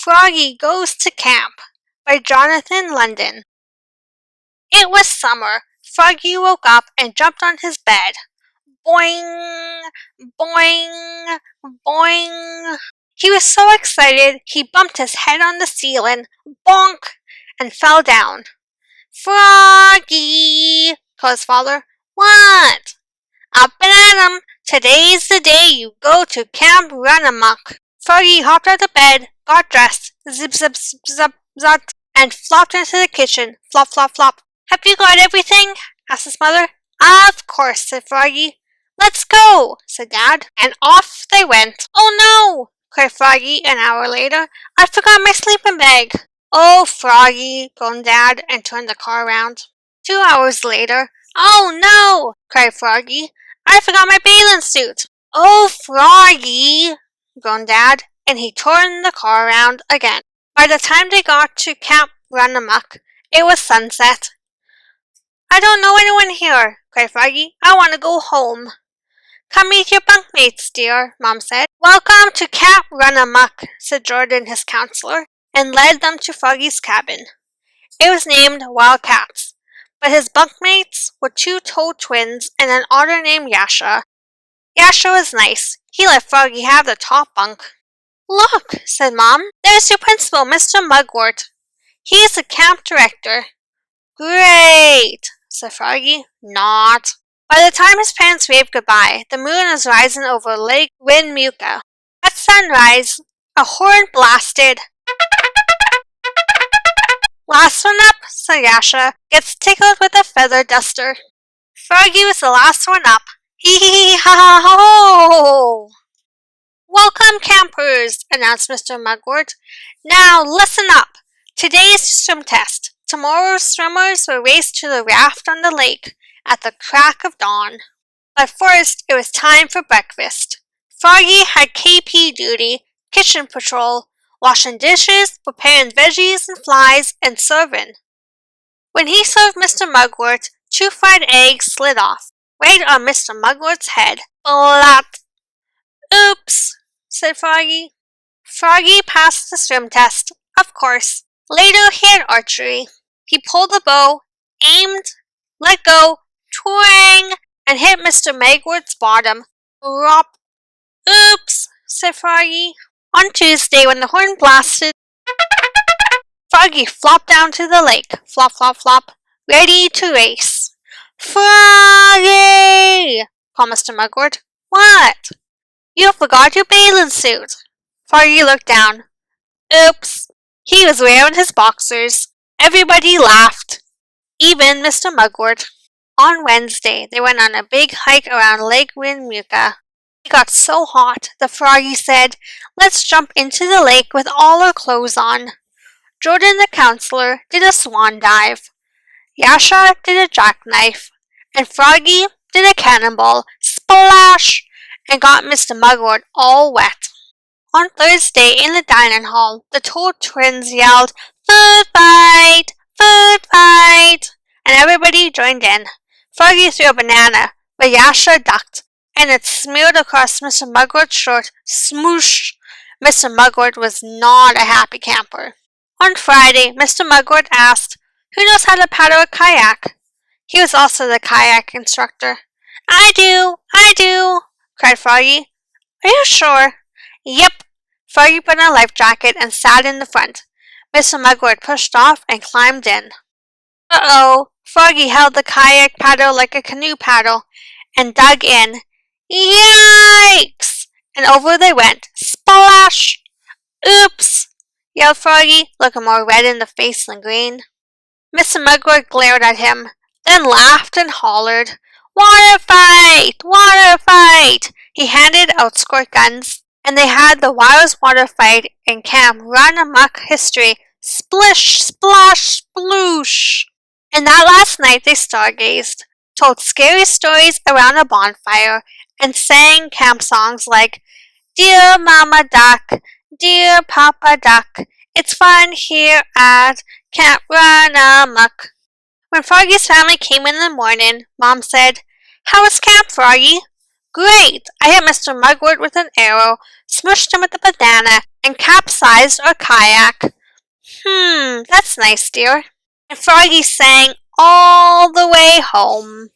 Froggy Goes to Camp by Jonathan London. It was summer. Froggy woke up and jumped on his bed. Boing, boing, boing. He was so excited he bumped his head on the ceiling, bonk, and fell down. Froggy, called his father. What? Up and at 'em. Today's the day you go to Camp Run Amok. Froggy hopped out of bed, got dressed, zip zip zip zip zip, and flopped into the kitchen, flop flop flop. Have you got everything? Asked his mother. Of course, said Froggy. Let's go, said Dad, and off they went. Oh no, cried Froggy an hour later. I forgot my sleeping bag. Oh, Froggy, groaned Dad, and turned the car around. 2 hours later. Oh no, cried Froggy. I forgot my bathing suit. Oh, Froggy, groaned Dad, and he turned the car around again. By the time they got to Camp Run Amok, it was sunset. I don't know anyone here, cried Froggy. I want to go home. Come meet your bunkmates, dear, Mom said. Welcome to Camp Run Amok, said Jordan, his counselor, and led them to Froggy's cabin. It was named Wildcats, but his bunkmates were two toad twins and an otter named Yasha. Yasha was nice. He let Froggy have the top bunk. Look, said Mom, there's your principal, Mr. Mugwort. He is the camp director. Great, said Froggy. Not. By the time his parents waved goodbye, the moon was rising over Lake Winmuka. At sunrise, a horn blasted. Last one up, said Yasha, gets tickled with a feather duster. Froggy was the last one up. Hee hee hee ha ha ho! Welcome, campers, announced Mr. Mugwort. Now listen up. Today's swim test. Tomorrow's swimmers will race to the raft on the lake at the crack of dawn. But first, it was time for breakfast. Froggy had KP duty, kitchen patrol, washing dishes, preparing veggies and flies, and serving. When he served Mr. Mugwort, 2 fried eggs slid off, right on Mr. Mugwort's head. Blat! Oops, said Froggy. Froggy passed the swim test, of course. Later he had archery. He pulled the bow, aimed, let go, twang, and hit Mr. Mugwort's bottom. Rop. Oops, said Froggy. On Tuesday, when the horn blasted, Froggy flopped down to the lake, flop, flop, flop, ready to race. Froggy! called Mr. Mugwort. What? You forgot your bathing suit. Froggy looked down. Oops. He was wearing his boxers. Everybody laughed, even Mr. Mugwort. On Wednesday, they went on a big hike around Lake Winmuka. It got so hot, the Froggy said, let's jump into the lake with all our clothes on. Jordan, the counselor, did a swan dive. Yasha did a jackknife. And Froggy did a cannonball, splash, and got Mr. Mugwort all wet. On Thursday, in the dining hall, the Toad twins yelled, Food fight! Food fight! And everybody joined in. Froggy threw a banana, but Yasha ducked, and it smeared across Mr. Mugwort's shirt. Smoosh! Mr. Mugwort was not a happy camper. On Friday, Mr. Mugwort asked, Who knows how to paddle a kayak? He was also the kayak instructor. I do, cried Froggy. Are you sure? Yep. Froggy put on a life jacket and sat in the front. Mr. Mugwort pushed off and climbed in. Uh-oh. Froggy held the kayak paddle like a canoe paddle and dug in. Yikes! And over they went. Splash! Oops! Yelled Froggy, looking more red in the face than green. Mr. Mugwort glared at him, then laughed and hollered. Water fight! Water fight! He handed out squirt guns, and they had the wildest water fight in Camp Run Amok history. Splish, splash, sploosh! And that last night they stargazed, told scary stories around a bonfire, and sang camp songs like Dear Mama Duck, Dear Papa Duck, it's fun here at Camp Run Amok. When Froggy's family came in the morning, Mom said, How was camp, Froggy? Great! I hit Mr. Mugwort with an arrow, smushed him with a banana, and capsized our kayak. That's nice, dear. And Froggy sang all the way home.